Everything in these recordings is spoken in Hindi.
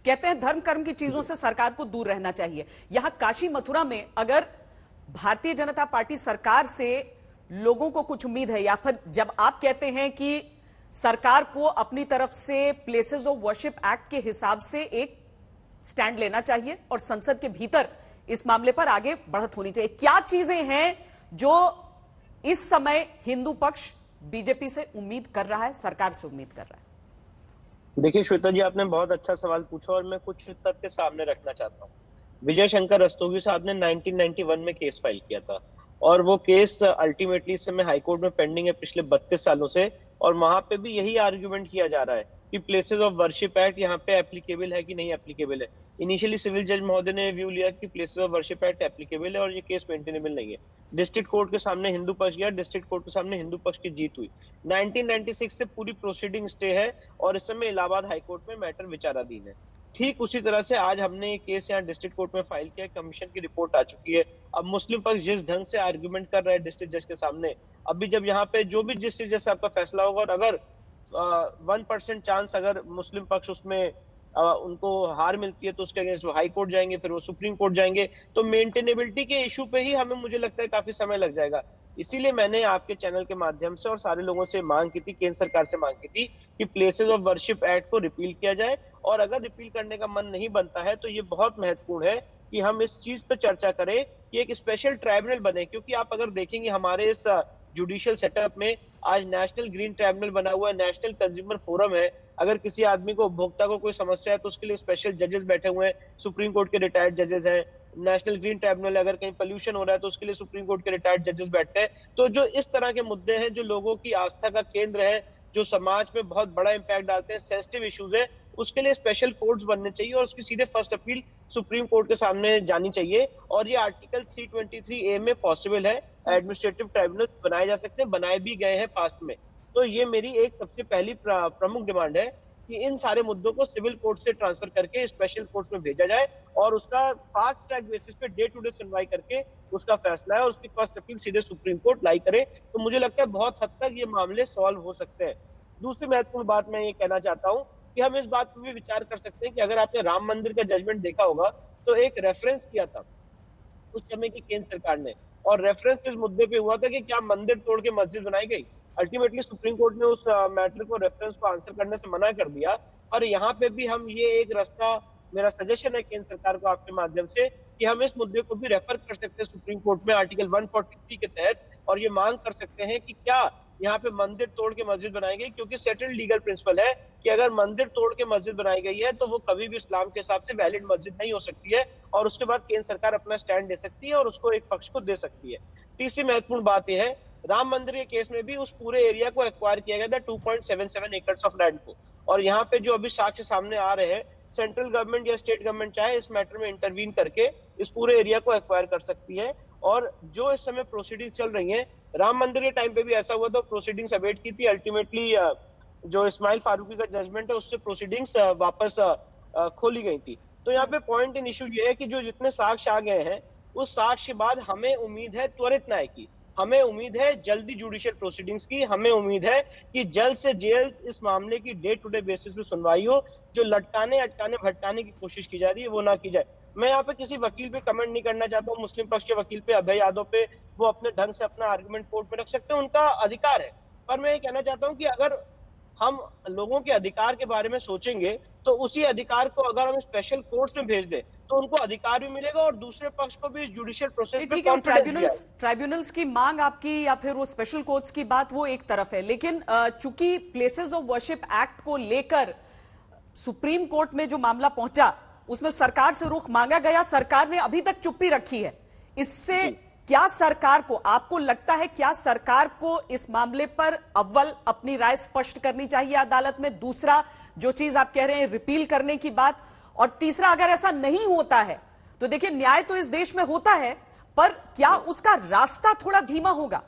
कहते हैं धर्म कर्म की चीजों से सरकार को दूर रहना चाहिए। यहां काशी मथुरा में अगर भारतीय जनता पार्टी सरकार से लोगों को कुछ उम्मीद है, या फिर जब आप कहते हैं कि सरकार को अपनी तरफ से प्लेसेस ऑफ वर्शिप एक्ट के हिसाब से एक स्टैंड लेना चाहिए और संसद के भीतर इस मामले पर आगे बढ़त होनी चाहिए, क्या चीजें हैं जो इस समय हिंदू पक्ष बीजेपी से उम्मीद कर रहा है, सरकार से उम्मीद कर रहा है? देखिए श्वेता जी, आपने बहुत अच्छा सवाल पूछा और मैं कुछ तथ्य सामने रखना चाहता हूँ। विजय शंकर रस्तोगी साहब ने 1991 में केस फाइल किया था और वो केस अल्टीमेटली इस समय हाईकोर्ट में पेंडिंग है पिछले 32 सालों से, और वहां पे भी यही आर्ग्यूमेंट किया जा रहा है कि प्लेसेस ऑफ वर्शिप एक्ट यहाँ पे एप्लीकेबल है कि नहीं एप्लीकेबल है। इनिशियली सिविल जज महोदय ने व्यू लिया कि places of worship act applicable है और ये केस मेंटेनेबल नहीं है। डिस्ट्रिक्ट कोर्ट के सामने हिंदू पक्ष गया, डिस्ट्रिक्ट कोर्ट के सामने हिंदू पक्ष की जीत हुई। 1996 से पूरी प्रोसीडिंग स्टे है और इस समय इलाहाबाद हाईकोर्ट में मैटर विचाराधीन है। ठीक उसी तरह से आज हमने ये केस यहाँ डिस्ट्रिक्ट कोर्ट में फाइल किया, कमीशन की रिपोर्ट आ चुकी है। अब मुस्लिम पक्ष जिस ढंग से आर्ग्यूमेंट कर रहा है डिस्ट्रिक्ट जज के सामने, अभी जब यहाँ पे जो भी डिस्ट्रिक्ट जज से आपका फैसला होगा और अगर 1% चांस अगर मुस्लिम पक्ष उसमें उनको हार मिलती है तो उसके अगेंस्ट वो हाई कोर्ट जाएंगे, फिर वो सुप्रीम कोर्ट जाएंगे, तो मेंटेनेबिलिटी के इशू पे ही हमें मुझे लगता है काफी समय लग जाएगा। इसीलिए मैंने आपके चैनल के माध्यम से और सारे लोगों से मांग की थी, केंद्र सरकार से मांग की थी कि प्लेसेस ऑफ वर्शिप एक्ट को रिपील किया जाए, और अगर रिपील करने का मन नहीं बनता है तो ये बहुत महत्वपूर्ण है कि हम इस चीज पर चर्चा करें कि एक स्पेशल ट्राइब्यूनल बने। क्योंकि आप अगर देखेंगे हमारे इस जुडिशियल सेटअप में आज नेशनल ग्रीन ट्राइब्यूनल बना हुआ है, नेशनल कंज्यूमर फोरम है। अगर किसी आदमी को, उपभोक्ता को कोई समस्या है तो उसके लिए स्पेशल जजेस बैठे हुए हैं, सुप्रीम कोर्ट के रिटायर्ड जजेस हैं। नेशनल ग्रीन ट्राइब्यूनल, अगर कहीं पोल्यूशन हो रहा है तो उसके लिए सुप्रीम कोर्ट के रिटायर्ड जजेस बैठते हैं। तो जो इस तरह के मुद्दे हैं, जो लोगों की आस्था का केंद्र है, जो समाज में बहुत बड़ा इंपैक्ट डालते हैं, सेंसिटिव इश्यूज है, उसके लिए स्पेशल कोर्ट्स बनने चाहिए और उसकी सीधे फर्स्ट अपील सुप्रीम कोर्ट के सामने जानी चाहिए। और ये आर्टिकल 323A में पॉसिबल है, एडमिनिस्ट्रेटिव ट्राइब्यूनल बनाए जा सकते हैं, बनाए भी गए हैं पास्ट में। तो ये मेरी एक सबसे पहली प्रमुख डिमांड है कि इन सारे मुद्दों को सिविल कोर्ट से ट्रांसफर करके स्पेशल कोर्ट में भेजा जाए और उसका फास्ट ट्रैक बेसिस पे डे टू डे सुनवाई करके उसका फैसला है और उसकी फर्स्ट अपील सीधे सुप्रीम कोर्ट लाई करे, तो मुझे लगता है बहुत हद तक ये मामले सॉल्व हो सकते हैं। दूसरी महत्वपूर्ण बात मैं ये कहना चाहता हूँ कि हम इस बात पर भी विचार कर सकते हैं कि अगर आपने राम मंदिर का जजमेंट देखा होगा तो एक रेफरेंस किया था उस समय की केंद्र सरकार ने, और रेफरेंस इस मुद्दे पे हुआ था कि क्या मंदिर तोड़ के मस्जिद बनाई गई। अल्टीमेटली सुप्रीम कोर्ट ने उस मैटर को, रेफरेंस को आंसर करने से मना कर दिया। और यहाँ पे भी हम ये एक रास्ता, मेरा सजेशन है केंद्र सरकार को आपके माध्यम से, कि हम इस मुद्दे को भी रेफर कर सकते हैं सुप्रीम कोर्ट में आर्टिकल 143 के तहत, और ये मांग कर सकते हैं कि क्या यहाँ पे मंदिर तोड़ के मस्जिद बनाई गई, क्योंकि सेटल्ड लीगल प्रिंसिपल है कि अगर मंदिर तोड़ के मस्जिद बनाई गई है तो वो कभी भी इस्लाम के हिसाब से वैलिड मस्जिद नहीं हो सकती है, और उसके बाद केंद्र सरकार अपना स्टैंड ले सकती है और उसको एक पक्ष को दे सकती है। तीसरी महत्वपूर्ण बात यह है, राम मंदिर के केस में भी उस पूरे एरिया को एक्वायर किया गया था 2.77 एकड़ ऑफ लैंड को, और यहाँ पे जो अभी साक्ष्य सामने आ रहे हैं, सेंट्रल गवर्नमेंट या स्टेट गवर्नमेंट चाहे इस मैटर में इंटरवीन करके इस पूरे एरिया को एक्वायर कर सकती है। और जो इस समय प्रोसीडिंग चल रही है, राम मंदिर के टाइम पे भी ऐसा हुआ था, प्रोसीडिंग्स अवेट की थी, अल्टीमेटली जो इस्माइल फारूकी का जजमेंट है उससे प्रोसीडिंग्स वापस खोली गई थी। तो यहाँ पे पॉइंट इन इशू ये है कि जो जितने साक्ष्य आ गए हैं उस साक्ष्य बाद हमें उम्मीद है त्वरित न्याय की, हमें उम्मीद है जल्दी जुडिशियल प्रोसीडिंग्स की, हमें उम्मीद है कि जल्द से जल्द इस मामले की डे टू डे बेसिस पे सुनवाई हो। जो लटकाने अटकाने भटकाने की कोशिश की जा रही है वो ना की जाए। मैं यहाँ पे किसी वकील पे कमेंट नहीं करना चाहता हूँ, मुस्लिम पक्ष के वकील पे, अभय यादव पे, वो अपने ढंग से अपना आर्गुमेंट कोर्ट में रख सकते हैं, उनका अधिकार है। पर मैं ये कहना चाहता हूँ कि अगर हम लोगों के अधिकार के बारे में सोचेंगे तो उसी अधिकार को अगर हम स्पेशल कोर्ट्स में भेज दें तो उनको अधिकार भी मिलेगा और दूसरे पक्ष को भी जुडिशियल प्रोसेस में कॉन्फिडेंस भी आएगा। ट्राइब्यूनल्स की मांग आपकी या फिर वो स्पेशल कोर्ट्स की बात वो एक तरफ है, लेकिन चूंकि प्लेसेस ऑफ वर्शिप एक्ट को लेकर सुप्रीम कोर्ट में जो मामला पहुंचा उसमें सरकार से रुख मांगा गया, सरकार ने अभी तक चुप्पी रखी है। इससे क्या सरकार को, आपको लगता है क्या सरकार को इस मामले पर अव्वल अपनी राय स्पष्ट करनी चाहिए अदालत में, दूसरा जो चीज आप कह रहे हैं रिपील करने की बात, और तीसरा अगर ऐसा नहीं होता है तो देखिए न्याय तो इस देश में होता है पर क्या उसका रास्ता थोड़ा धीमा होगा?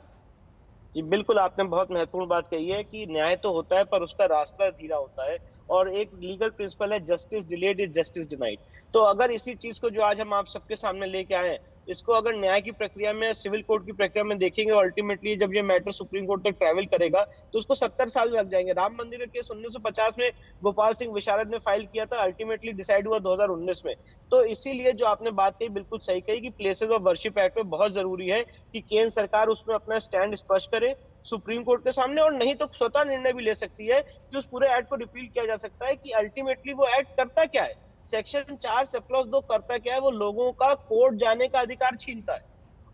जी बिल्कुल, आपने बहुत महत्वपूर्ण बात कही है कि न्याय तो होता है पर उसका रास्ता धीरा होता है, और एक लीगल प्रिंसिपल है justice delayed is justice denied. तो अगर इसी चीज को जो आज हम आप सबके सामने लेके आए हैं इसको अगर न्याय की प्रक्रिया में, सिविल कोर्ट की प्रक्रिया में देखेंगे, अल्टीमेटली जब ये मैटर सुप्रीम कोर्ट तक ट्रैवल करेगा तो उसको 70 साल लग जाएंगे। राम मंदिर का केस 1950 में गोपाल सिंह विशारद ने फाइल किया था, अल्टीमेटली डिसाइड हुआ 2019 में। तो इसीलिए जो आपने बात कही बिल्कुल सही कही कि प्लेसेस ऑफ वर्शिप एक्ट में बहुत जरूरी है कि केंद्र सरकार उसमें अपना स्टैंड स्पष्ट करे सुप्रीम कोर्ट के सामने, और नहीं तो स्वतः निर्णय भी ले सकती है कि उस पूरे एक्ट को रिपील किया जा सकता है कि अल्टीमेटली वो एक्ट करता क्या है, सेक्शन 4 सब क्लॉज 2 करता क्या है। वो लोगों का कोर्ट जाने का अधिकार छीनता है,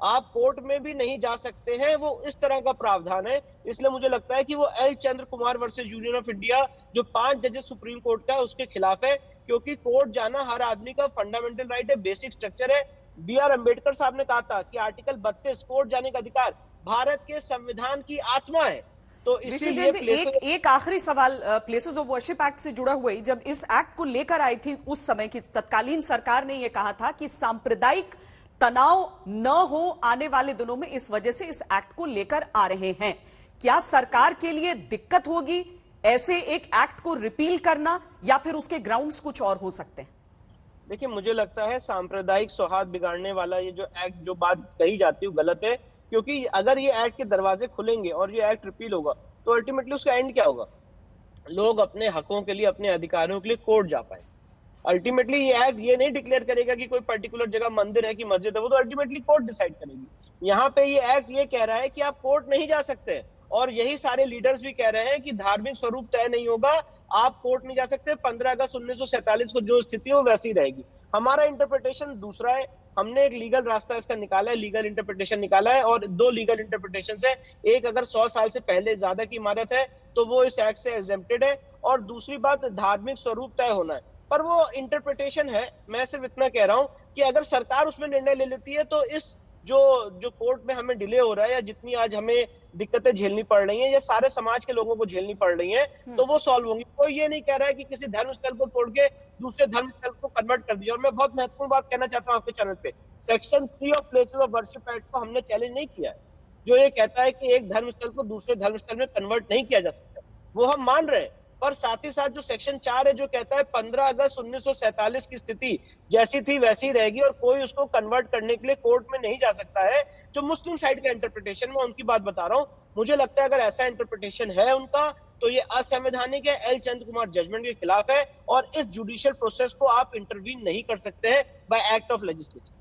आप कोर्ट में भी नहीं जा सकते हैं, वो इस तरह का प्रावधान है। इसलिए मुझे लगता है कि वो L Chandra Kumar versus union of India जो 5 जजेस सुप्रीम कोर्ट का है उसके खिलाफ है, क्योंकि कोर्ट जाना हर आदमी का फंडामेंटल राइट है, बेसिक स्ट्रक्चर है। बी आर अम्बेडकर साहब ने कहा था कि आर्टिकल 32 कोर्ट जाने का अधिकार भारत के संविधान की आत्मा है। तो इसीलिए एक आखिरी सवाल प्लेसेस ऑफ वर्शिप एक्ट से जुड़ा हुआ ही, जब इस एक्ट को लेकर आई थी उस समय की तत्कालीन सरकार ने यह कहा था कि सांप्रदायिक तनाव न हो आने वाले दिनों में, इस वजह से इस एक्ट को लेकर आ रहे हैं। क्या सरकार के लिए दिक्कत होगी ऐसे एक एक्ट को रिपील करना, या फिर उसके ग्राउंड्स कुछ और हो सकते हैं? देखिए, मुझे लगता है सांप्रदायिक सौहार्द बिगाड़ने वाला ये जो एक्ट, जो बात कही जाती है, गलत है। क्योंकि अगर ये एक्ट के दरवाजे खुलेंगे और ये एक्ट रिपील होगा तो अल्टीमेटली उसका एंड क्या होगा? लोग अपने हकों के लिए, अपने अधिकारों के लिए कोर्ट जा पाए। अल्टीमेटली ये एक्ट ये नहीं डिक्लेयर करेगा कि कोई पर्टिकुलर जगह मंदिर है कि मस्जिद है, वो तो अल्टीमेटली कोर्ट डिसाइड करेगी। यहाँ पे ये एक्ट ये कह रहा है कि आप कोर्ट नहीं जा सकते, और यही सारे लीडर्स भी कह रहे हैं कि धार्मिक स्वरूप तय नहीं होगा, आप कोर्ट नहीं जा सकते। 15 अगस्त 1947 को जो स्थिति हो वैसी रहेगी। हमारा इंटरप्रिटेशन दूसरा है, हमने एक लीगल रास्ता इसका निकाला है, लीगल इंटरप्रिटेशन निकाला है, और 2 लीगल इंटरप्रिटेशन है। एक, अगर 100 साल से पहले ज्यादा की इमारत है तो वो इस एक्ट से एग्जेम्प्टेड है, और दूसरी बात धार्मिक स्वरूप तय होना है। पर वो इंटरप्रिटेशन है, मैं सिर्फ इतना कह रहा हूं कि अगर सरकार उसमें निर्णय ले लेती है तो इस जो कोर्ट में हमें डिले हो रहा है, या जितनी आज हमें दिक्कतें झेलनी पड़ रही हैं, या सारे समाज के लोगों को झेलनी पड़ रही हैं, तो वो सॉल्व होंगी। कोई ये नहीं कह रहा है कि किसी धर्म स्थल को तोड़ के दूसरे धर्म स्थल को कन्वर्ट कर दिया। और मैं बहुत महत्वपूर्ण बात कहना चाहता हूं आपके चैनल पे, section 3 of places of worship act को हमने चैलेंज नहीं किया है, जो ये कहता है कि एक धर्म स्थल को दूसरे धर्म स्थल में कन्वर्ट नहीं किया जा सकता, वो हम मान रहे हैं। पर साथ ही साथ जो सेक्शन 4 है, जो कहता है 15 अगस्त 1947 की स्थिति जैसी थी वैसी रहेगी, और कोई उसको कन्वर्ट करने के लिए कोर्ट में नहीं जा सकता है। जो मुस्लिम साइड का इंटरप्रिटेशन, मैं उनकी बात बता रहा हूं, मुझे लगता है अगर ऐसा इंटरप्रिटेशन है उनका तो ये असंवैधानिक है, एल चंद्र कुमार जजमेंट के खिलाफ है, और इस जुडिशियल प्रोसेस को आप इंटरवीन नहीं कर सकते हैं बाय एक्ट ऑफ लेजिस्लेचर।